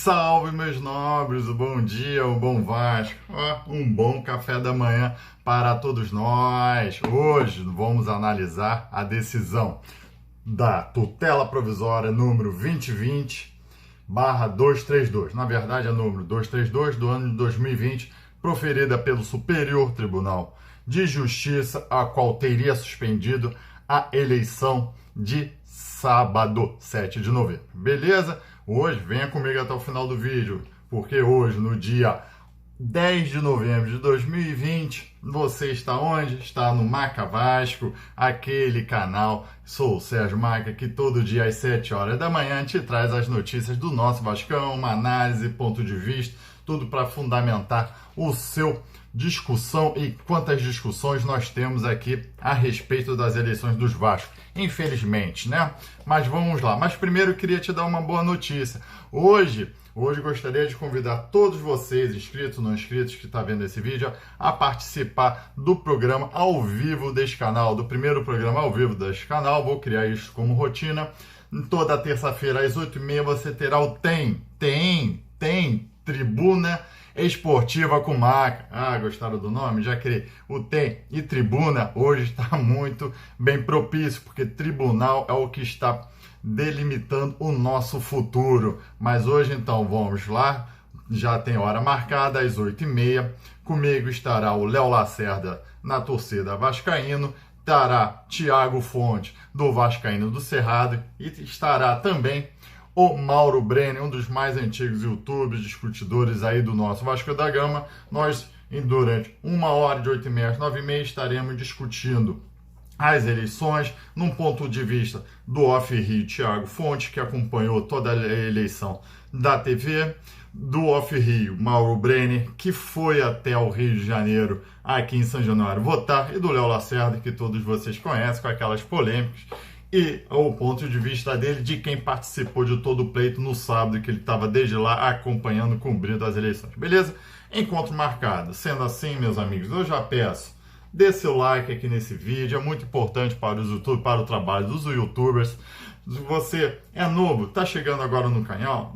Salve, meus nobres, um bom dia, um bom Vasco, um bom café da manhã para todos nós. Hoje vamos analisar a decisão da tutela provisória número 2020/232. Na verdade, é número 232 do ano de 2020, proferida pelo Superior Tribunal de Justiça, a qual teria suspendido a eleição de sábado, 7 de novembro. Beleza? Hoje, venha comigo até o final do vídeo, porque hoje, no dia 10 de novembro de 2020, você está onde? Está no Maca Vasco, aquele canal. Sou o Sérgio Maca, que todo dia às 7 horas da manhã te traz as notícias do nosso Vascão, uma análise, ponto de vista, tudo para fundamentar o seu discussão e quantas discussões nós temos aqui a respeito das eleições dos Vasco. Infelizmente, né? Mas vamos lá. Mas primeiro eu queria te dar uma boa notícia. Hoje gostaria de convidar todos vocês, inscritos ou não inscritos, que estão vendo esse vídeo, a participar do programa ao vivo deste canal, do primeiro programa ao vivo deste canal. Vou criar isso como rotina. Toda terça-feira às 8h30 você terá o Tribuna Esportiva com Maca. Gostaram do nome? Já criei. O Tem e Tribuna hoje está muito bem propício, porque tribunal é o que está delimitando o nosso futuro. Mas hoje, então, vamos lá. Já tem hora marcada, às 8h30. Comigo estará o Léo Lacerda, na torcida vascaíno. Estará Thiago Fonte, do Vascaíno do Cerrado. E estará também o Mauro Brenner, um dos mais antigos youtubers, discutidores aí do nosso Vasco da Gama. Nós, durante uma hora, de 8h30 às 9h30, estaremos discutindo as eleições, num ponto de vista do Off Rio, Thiago Fonte, que acompanhou toda a eleição da TV, do Off Rio, Mauro Brenner, que foi até o Rio de Janeiro, aqui em São Januário, votar, e do Léo Lacerda, que todos vocês conhecem, com aquelas polêmicas, e o ponto de vista dele, de quem participou de todo o pleito no sábado, que ele estava desde lá acompanhando, cobrindo as eleições. Beleza? Encontro marcado. Sendo assim, meus amigos, eu já peço, dê seu like aqui nesse vídeo, é muito importante para os YouTube, para o trabalho dos youtubers. Se você é novo, está chegando agora no canal,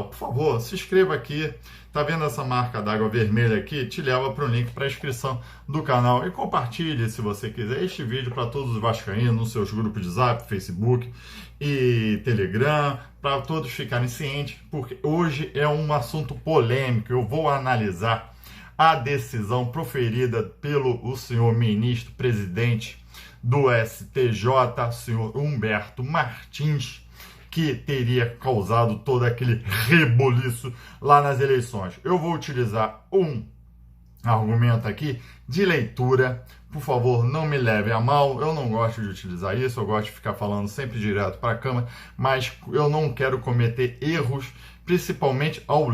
por favor, se inscreva aqui. Tá vendo essa marca d'água vermelha aqui? Te leva para o link para a inscrição do canal. E compartilhe, se você quiser, este vídeo para todos os vascaínos, nos seus grupos de Zap, Facebook e Telegram, para todos ficarem cientes, porque hoje é um assunto polêmico. Eu vou analisar a decisão proferida pelo senhor ministro presidente do STJ, senhor Humberto Martins, que teria causado todo aquele reboliço lá nas eleições. Eu vou utilizar um argumento aqui de leitura. Por favor, não me leve a mal, eu não gosto de utilizar isso, eu gosto de ficar falando sempre direto para a câmera, mas eu não quero cometer erros, principalmente ao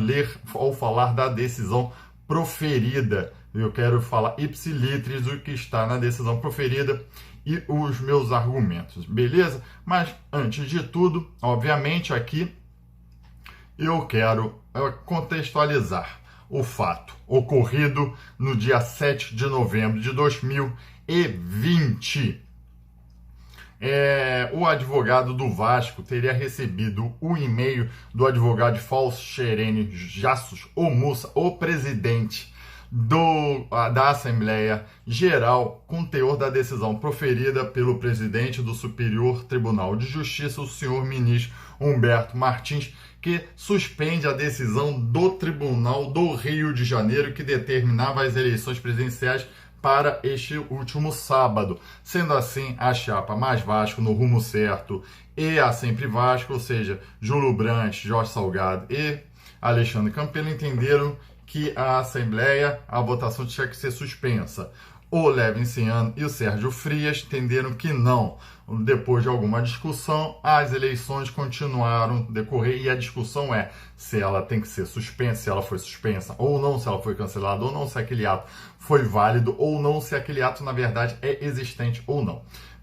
falar da decisão proferida. Eu quero falar ipsilitris o que está na decisão proferida e os meus argumentos, beleza? Mas, antes de tudo, obviamente, aqui eu quero contextualizar o fato ocorrido no dia 7 de novembro de 2020. O advogado do Vasco teria recebido o e-mail do advogado de Fausto Xerene Jassos, o Mussa, o presidente da Assembleia Geral, com teor da decisão proferida pelo presidente do Superior Tribunal de Justiça, o senhor ministro Humberto Martins, que suspende a decisão do Tribunal do Rio de Janeiro, que determinava as eleições presidenciais para este último sábado. Sendo assim, a chapa Mais Vasco no Rumo Certo e a Sempre Vasco, ou seja, Júlio Brandt, Jorge Salgado e Alexandre Campelo, entenderam que a Assembleia, a votação tinha que ser suspensa. O Levinciano e o Sérgio Frias entenderam que não. Depois de alguma discussão, as eleições continuaram a decorrer e a discussão é se ela tem que ser suspensa, se ela foi suspensa ou não, se ela foi cancelada ou não, se aquele ato foi válido ou não, se aquele ato, na verdade, é existente ou não.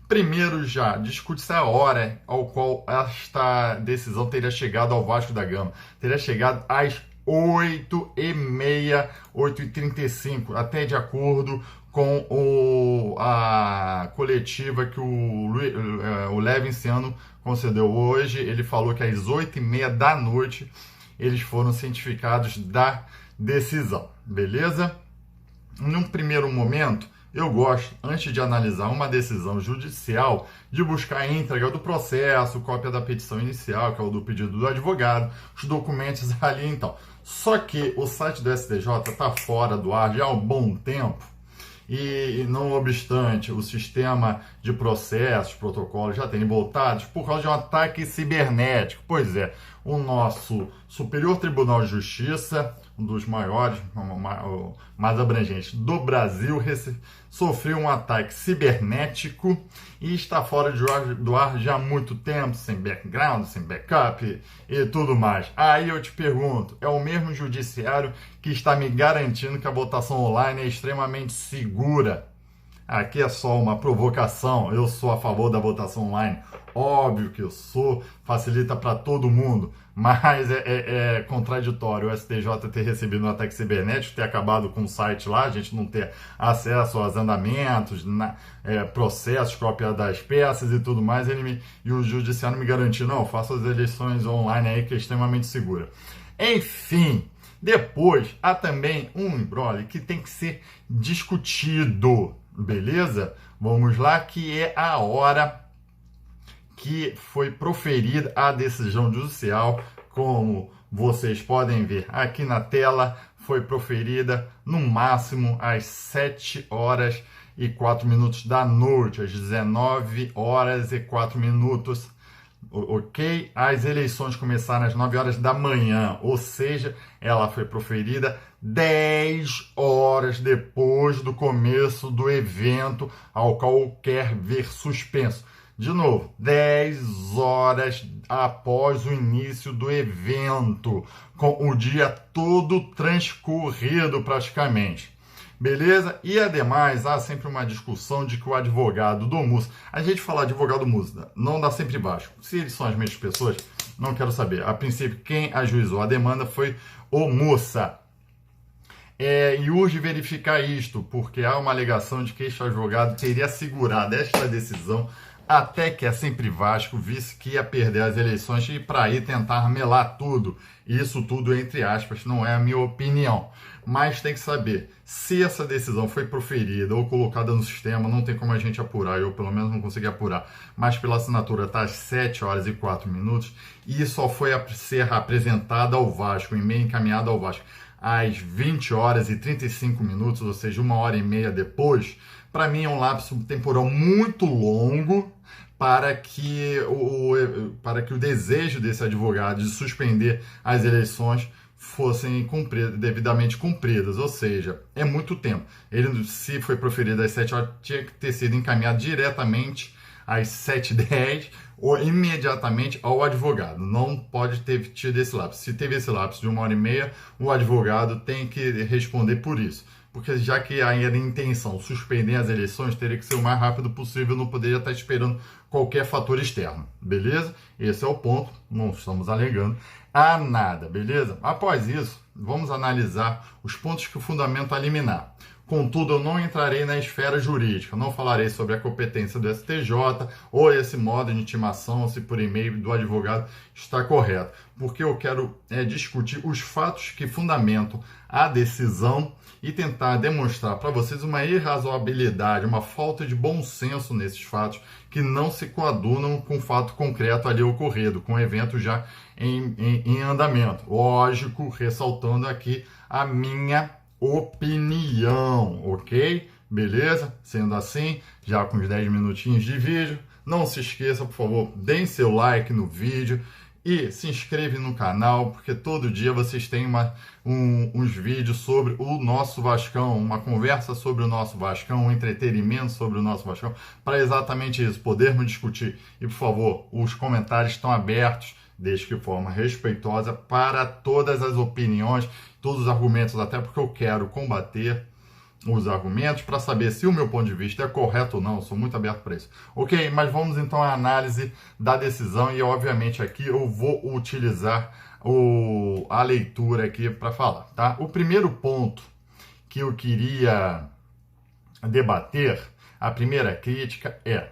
Primeiro já discute-se a hora ao qual esta decisão teria chegado ao Vasco da Gama. Teria chegado às 8h30, 8h35, até de acordo com a coletiva que o Levinciano concedeu hoje. Ele falou que às 8h30 da noite eles foram cientificados da decisão, beleza? Num primeiro momento, eu gosto, antes de analisar uma decisão judicial, de buscar a íntegra do processo, cópia da petição inicial, que é o do pedido do advogado, os documentos ali então. Só que o site do STJ está fora do ar já há um bom tempo, e não obstante, o sistema de processos, protocolos já tem voltados por causa de um ataque cibernético. Pois é, o nosso Superior Tribunal de Justiça, um dos maiores, mais abrangentes do Brasil, sofreu um ataque cibernético e está fora do ar já há muito tempo, sem background, sem backup e tudo mais. Aí eu te pergunto, é o mesmo judiciário que está me garantindo que a votação online é extremamente segura? Aqui é só uma provocação, eu sou a favor da votação online, óbvio que eu sou, facilita para todo mundo, mas é contraditório o STJ ter recebido um ataque cibernético, ter acabado com o site lá, a gente não ter acesso aos andamentos, processos, cópia das peças e tudo mais, e o judiciário me garantiu, não, faça as eleições online aí que é extremamente segura. Enfim, depois há também um imbróglio que tem que ser discutido, beleza? Vamos lá, que é a hora que foi proferida a decisão judicial. Como vocês podem ver aqui na tela, foi proferida no máximo às 7 horas e 4 minutos da noite, às 19 horas e 4 minutos, ok? As eleições começaram às 9 horas da manhã, ou seja, ela foi proferida 10 horas depois do começo do evento ao qual quer ver suspenso. De novo, 10 horas após o início do evento, com o dia todo transcorrido praticamente. Beleza? E ademais, há sempre uma discussão de que o advogado do MUSA, a gente fala advogado MUSA, não dá sempre baixo. Se eles são as mesmas pessoas, não quero saber. A princípio, quem ajuizou a demanda foi o MUSA. E urge verificar isto, porque há uma alegação de que este advogado teria assegurado esta decisão até que é sempre Vasco visse que ia perder as eleições e para aí tentar melar tudo. Isso tudo entre aspas, não é a minha opinião. Mas tem que saber, se essa decisão foi proferida ou colocada no sistema, não tem como a gente apurar, eu pelo menos não consegui apurar, mas pela assinatura está às 7 horas e 4 minutos e só foi ser apresentada ao Vasco, e-mail encaminhado ao Vasco às 20 horas e 35 minutos, ou seja, 1h30 depois. Para mim é um lapso temporal muito longo para que o desejo desse advogado de suspender as eleições fossem devidamente cumpridas, ou seja, é muito tempo. Ele, se foi proferido às 7 horas, tinha que ter sido encaminhado diretamente às 7h10 ou imediatamente ao advogado. Não pode ter tido esse lapso. Se teve esse lapso de 1h30, o advogado tem que responder por isso. Porque já que ainda a intenção suspender as eleições, teria que ser o mais rápido possível, não poderia estar esperando qualquer fator externo, beleza? Esse é o ponto, não estamos alegando a nada, beleza? Após isso, vamos analisar os pontos que o fundamento a liminar. Contudo, eu não entrarei na esfera jurídica, não falarei sobre a competência do STJ ou esse modo de intimação, se por e-mail do advogado está correto, porque eu quero discutir os fatos que fundamentam a decisão e tentar demonstrar para vocês uma irrazoabilidade, uma falta de bom senso nesses fatos que não se coadunam com o fato concreto ali ocorrido, com o evento já em andamento. Lógico, ressaltando aqui a minha opinião, ok? Beleza? Sendo assim, já com os 10 minutinhos de vídeo, não se esqueça, por favor, deem seu like no vídeo e se inscreve no canal, porque todo dia vocês têm uns vídeos sobre o nosso Vascão, uma conversa sobre o nosso Vascão, um entretenimento sobre o nosso Vascão, para exatamente isso, podermos discutir. E, por favor, os comentários estão abertos, desde que de forma respeitosa, para todas as opiniões, todos os argumentos, até porque eu quero combater os argumentos para saber se o meu ponto de vista é correto ou não. Eu sou muito aberto para isso. Ok, mas vamos então à análise da decisão e, obviamente, aqui eu vou utilizar a leitura aqui para falar, tá? O primeiro ponto que eu queria debater, a primeira crítica é: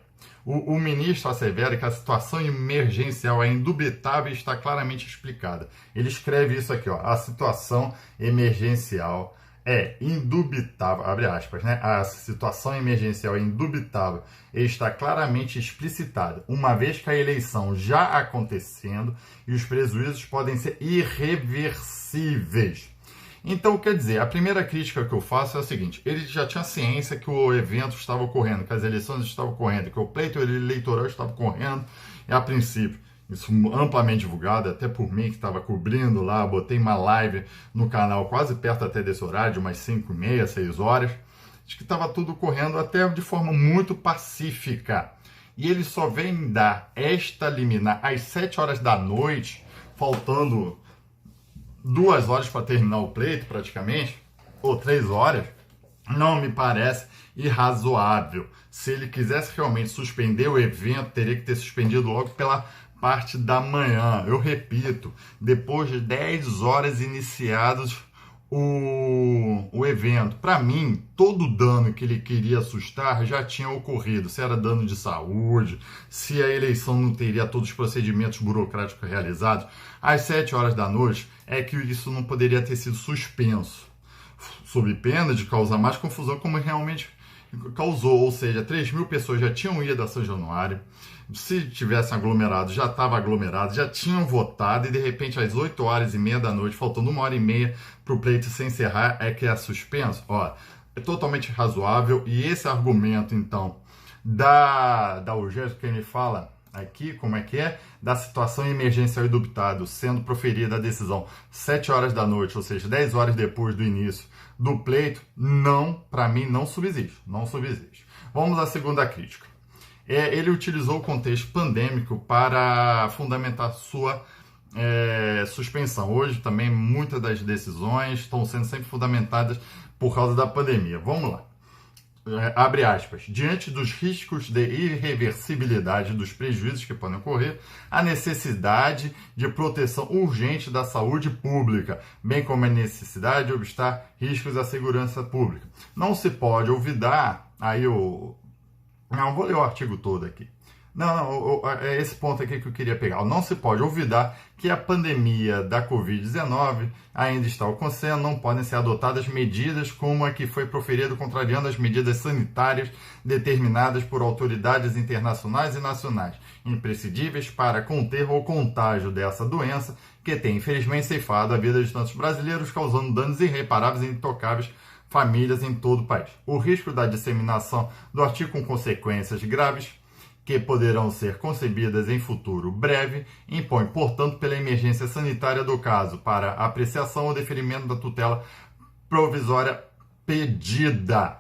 O ministro assevera que a situação emergencial é indubitável e está claramente explicada. Ele escreve isso aqui, ó, a situação emergencial é indubitável, abre aspas, né? A situação emergencial é indubitável e está claramente explicitada, uma vez que a eleição já acontecendo e os prejuízos podem ser irreversíveis. Então, quer dizer, a primeira crítica que eu faço é a seguinte: ele já tinha ciência que o evento estava ocorrendo, que as eleições estavam ocorrendo, que o pleito eleitoral estava ocorrendo, e a princípio, isso amplamente divulgado, até por mim que estava cobrindo lá, botei uma live no canal quase perto até desse horário, de umas 5h30, 6 horas, de que estava tudo ocorrendo até de forma muito pacífica. E ele só vem dar esta liminar às 7 horas da noite, faltando 2 horas para terminar o pleito, praticamente, ou 3 horas, não me parece irrazoável. Se ele quisesse realmente suspender o evento, teria que ter suspendido logo pela parte da manhã. Eu repito, depois de 10 horas iniciados o evento. Para mim, todo o dano que ele queria assustar já tinha ocorrido. Se era dano de saúde, se a eleição não teria todos os procedimentos burocráticos realizados, às 7 horas da noite é que isso não poderia ter sido suspenso, sob pena de causar mais confusão, como realmente causou. Ou seja, 3.000 pessoas já tinham ido a São Januário. Se tivessem aglomerado, já estava aglomerado, já tinham votado, e de repente às 8h30 da noite, faltando 1h30 para o pleito se encerrar, é que é suspenso. Ó, é totalmente razoável. E esse argumento, então, da urgência que ele fala aqui, como é que é? Da situação emergencial indubitável, sendo proferida a decisão 7 horas da noite, ou seja, 10 horas depois do início do pleito, não, para mim, não subsiste. Não subsiste. Vamos à segunda crítica. Ele utilizou o contexto pandêmico para fundamentar sua suspensão. Hoje também muitas das decisões estão sendo sempre fundamentadas por causa da pandemia. Vamos lá. Abre aspas. Diante dos riscos de irreversibilidade dos prejuízos que podem ocorrer, a necessidade de proteção urgente da saúde pública, bem como a necessidade de obstar riscos à segurança pública. Não se pode olvidar, não, vou ler o artigo todo aqui. É esse ponto aqui que eu queria pegar. Não se pode olvidar que a pandemia da Covid-19 ainda está ocorrendo, não podem ser adotadas medidas como a que foi proferida contrariando as medidas sanitárias determinadas por autoridades internacionais e nacionais, imprescindíveis para conter o contágio dessa doença, que tem infelizmente ceifado a vida de tantos brasileiros, causando danos irreparáveis e intocáveis famílias em todo o país. O risco da disseminação do artigo com consequências graves que poderão ser concebidas em futuro breve, impõe, portanto, pela emergência sanitária do caso, para apreciação ou deferimento da tutela provisória pedida.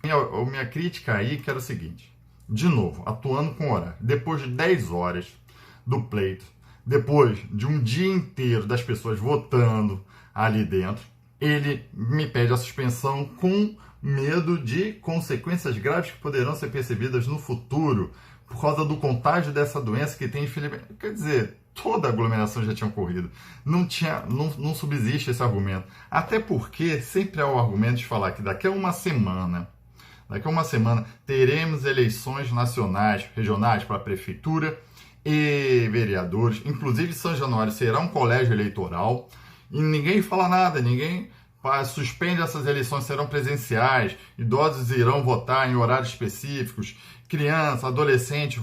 Minha crítica aí que era o seguinte: de novo, atuando com horário, depois de 10 horas do pleito, depois de um dia inteiro das pessoas votando ali dentro, ele me pede a suspensão com medo de consequências graves que poderão ser percebidas no futuro por causa do contágio dessa doença que tem, infelizmente. Quer dizer, toda a aglomeração já tinha ocorrido. Não subsiste esse argumento. Até porque sempre há o argumento de falar que daqui a uma semana teremos eleições nacionais, regionais para a prefeitura e vereadores. Inclusive, São Januário será um colégio eleitoral e ninguém fala nada, ninguém suspende essas eleições, serão presenciais, idosos irão votar em horários específicos, crianças, adolescentes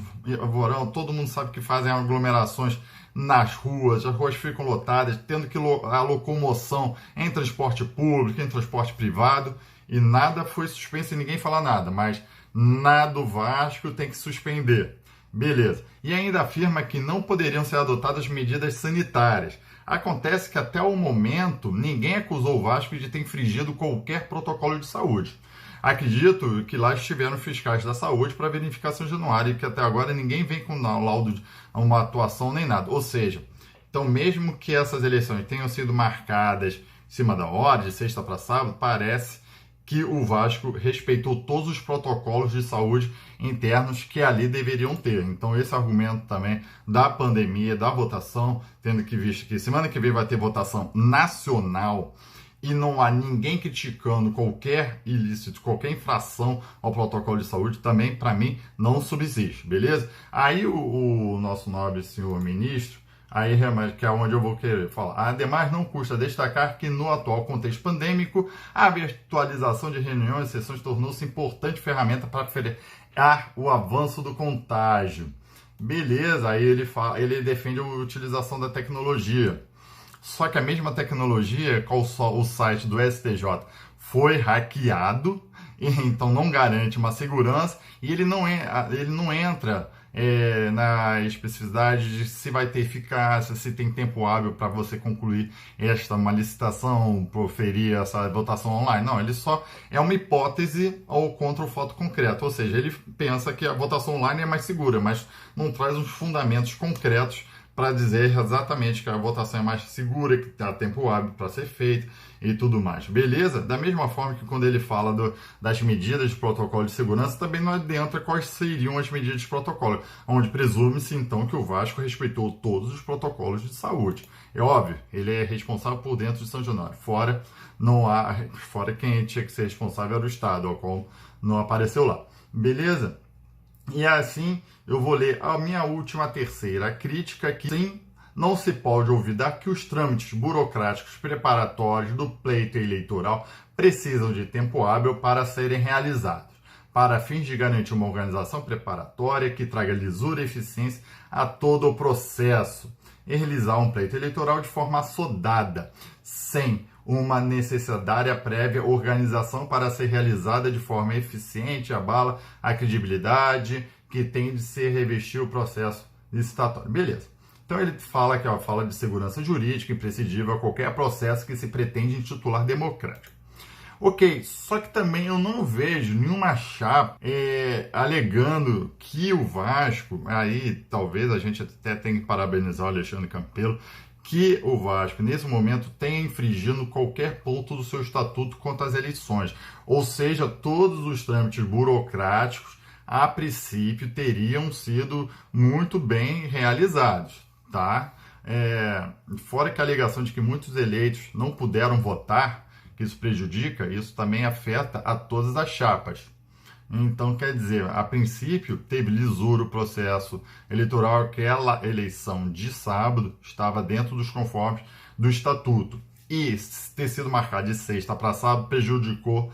vorão, todo mundo sabe que fazem aglomerações nas ruas, as ruas ficam lotadas, tendo que a locomoção em transporte público, em transporte privado, e nada foi suspenso e ninguém fala nada, mas nada do Vasco tem que suspender. Beleza. E ainda afirma que não poderiam ser adotadas medidas sanitárias. Acontece que até o momento ninguém acusou o Vasco de ter infringido qualquer protocolo de saúde. Acredito que lá estiveram fiscais da saúde para verificar São Januário e que até agora ninguém vem com laudo de uma atuação nem nada. Ou seja, então mesmo que essas eleições tenham sido marcadas em cima da hora, de sexta para sábado, parece que o Vasco respeitou todos os protocolos de saúde internos que ali deveriam ter. Então esse argumento também da pandemia, da votação, tendo que visto que semana que vem vai ter votação nacional, e não há ninguém criticando qualquer ilícito, qualquer infração ao protocolo de saúde, também, para mim, não subsiste, beleza? Aí o nosso nobre senhor ministro, aí que é onde eu vou querer falar. Ademais, não custa destacar que no atual contexto pandêmico, a virtualização de reuniões e sessões tornou-se importante ferramenta para frear o avanço do contágio. Beleza, aí ele defende a utilização da tecnologia. Só que a mesma tecnologia, qual o site do STJ foi hackeado, então não garante uma segurança, e ele não entra na especificidade de se vai ter eficácia, se tem tempo hábil para você concluir uma licitação, proferir essa votação online. Não, ele só é uma hipótese ou contra o fato concreto, ou seja, ele pensa que a votação online é mais segura, mas não traz os fundamentos concretos para dizer exatamente que a votação é mais segura, que dá tempo hábil para ser feita e tudo mais. Beleza? Da mesma forma que quando ele fala das medidas de protocolo de segurança, também não adentra quais seriam as medidas de protocolo, onde presume-se então que o Vasco respeitou todos os protocolos de saúde. É óbvio, ele é responsável por dentro de São Januário. Fora quem tinha que ser responsável era o Estado, ao qual não apareceu lá. Beleza? E assim eu vou ler a minha última terceira crítica, que sim, não se pode olvidar que os trâmites burocráticos preparatórios do pleito eleitoral precisam de tempo hábil para serem realizados, para fins de garantir uma organização preparatória que traga lisura e eficiência a todo o processo, e realizar um pleito eleitoral de forma assodada, sem uma necessária prévia organização para ser realizada de forma eficiente, abala a credibilidade que tem de ser revestir o processo licitatório. Beleza. Então ele fala fala de segurança jurídica imprescindível a qualquer processo que se pretende intitular democrático. Ok, só que também eu não vejo nenhuma chapa alegando que o Vasco, aí talvez a gente até tenha que parabenizar o Alexandre Campelo, que o Vasco, nesse momento, tenha infringido qualquer ponto do seu estatuto quanto às eleições. Ou seja, todos os trâmites burocráticos, a princípio, teriam sido muito bem realizados, tá? Fora que a alegação de que muitos eleitos não puderam votar, que isso prejudica, isso também afeta a todas as chapas. Então, quer dizer, a princípio, teve lisura o processo eleitoral, aquela eleição de sábado estava dentro dos conformes do estatuto. E ter sido marcado de sexta para sábado prejudicou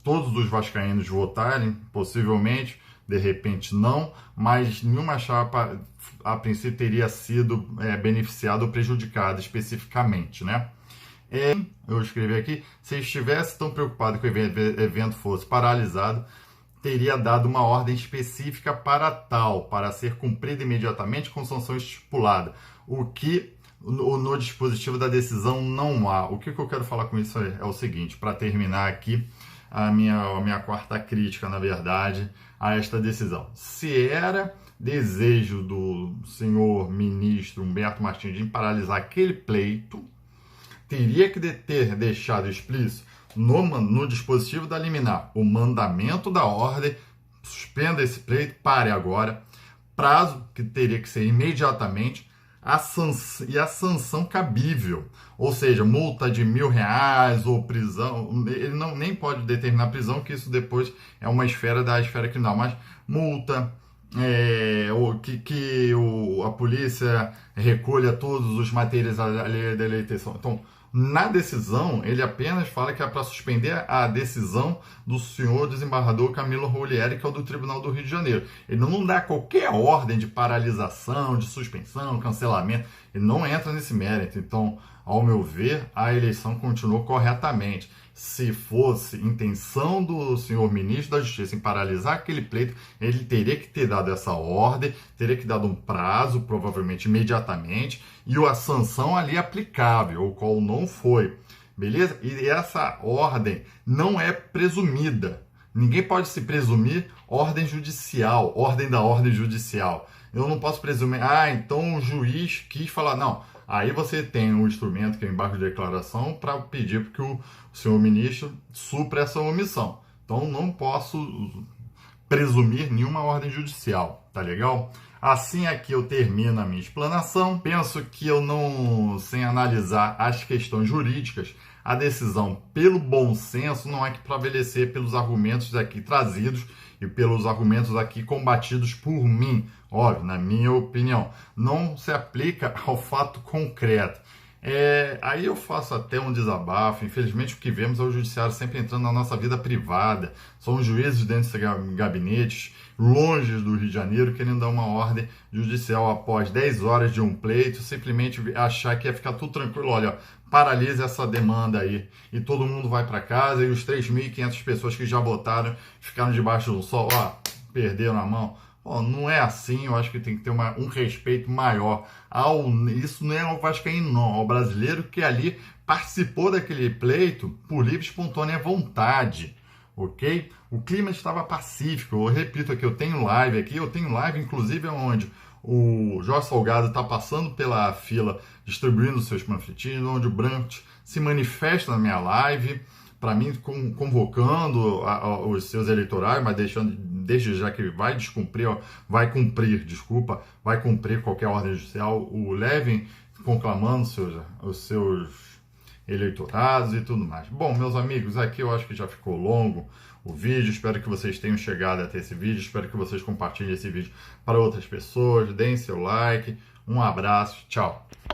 todos os vascaínos votarem, possivelmente, de repente não, mas nenhuma chapa, a princípio, teria sido beneficiada ou prejudicada especificamente, né? Eu escrevi aqui, se estivesse tão preocupado que o evento fosse paralisado, teria dado uma ordem específica para tal, para ser cumprida imediatamente com sanção estipulada, o que no dispositivo da decisão não há. O que eu quero falar com isso é o seguinte, para terminar aqui a minha quarta crítica, na verdade, a esta decisão. Se era desejo do senhor ministro Humberto Martins de paralisar aquele pleito, teria que ter deixado explícito no dispositivo da liminar o mandamento da ordem, suspenda esse pleito, pare agora, prazo que teria que ser imediatamente, a sanção cabível, ou seja, multa de R$1.000 ou prisão. Ele nem pode determinar prisão, que isso depois é uma esfera da esfera criminal, mas multa, a polícia recolha todos os materiais da eleição. Então, na decisão, ele apenas fala que é para suspender a decisão do senhor desembargador Camilo Roulieri, que é o do Tribunal do Rio de Janeiro. Ele não dá qualquer ordem de paralisação, de suspensão, cancelamento. Ele não entra nesse mérito. Então, ao meu ver, a eleição continuou corretamente. Se fosse intenção do senhor ministro da Justiça em paralisar aquele pleito, ele teria que ter dado essa ordem, teria que dado um prazo, provavelmente imediatamente, e a sanção ali aplicável, o qual não foi. Beleza? E essa ordem não é presumida. Ninguém pode se presumir ordem judicial, ordem da ordem judicial. Eu não posso presumir, então o juiz quis falar, não. Aí você tem um instrumento que é o embargo de declaração para pedir que o senhor ministro supra essa omissão. Então não posso presumir nenhuma ordem judicial, tá legal? Assim aqui eu termino a minha explanação. Penso que eu não, sem analisar as questões jurídicas, a decisão pelo bom senso não é que prevalecer pelos argumentos aqui trazidos e pelos argumentos aqui combatidos por mim, óbvio, na minha opinião. Não se aplica ao fato concreto. Aí eu faço até um desabafo. Infelizmente, o que vemos é o judiciário sempre entrando na nossa vida privada. São os juízes dentro de gabinetes, longe do Rio de Janeiro, querendo dar uma ordem judicial após 10 horas de um pleito, simplesmente achar que ia ficar tudo tranquilo. Olha, paralisa essa demanda aí e todo mundo vai para casa e os 3.500 pessoas que já votaram ficaram debaixo do sol, perderam a mão. Não é assim, eu acho que tem que ter um respeito maior isso não é ao vascaíno, não, ao brasileiro que ali participou daquele pleito por livre e espontânea vontade, ok? O clima estava pacífico, eu repito aqui, eu tenho live inclusive onde o Jorge Salgado está passando pela fila distribuindo seus panfletinhos, onde o Brandt se manifesta na minha live, para mim, convocando os seus eleitorais, mas deixando desde já que vai cumprir qualquer ordem judicial, o levem conclamando os seus eleitorados e tudo mais. Bom, meus amigos, aqui eu acho que já ficou longo o vídeo, espero que vocês tenham chegado até esse vídeo, espero que vocês compartilhem esse vídeo para outras pessoas, deem seu like, um abraço, tchau!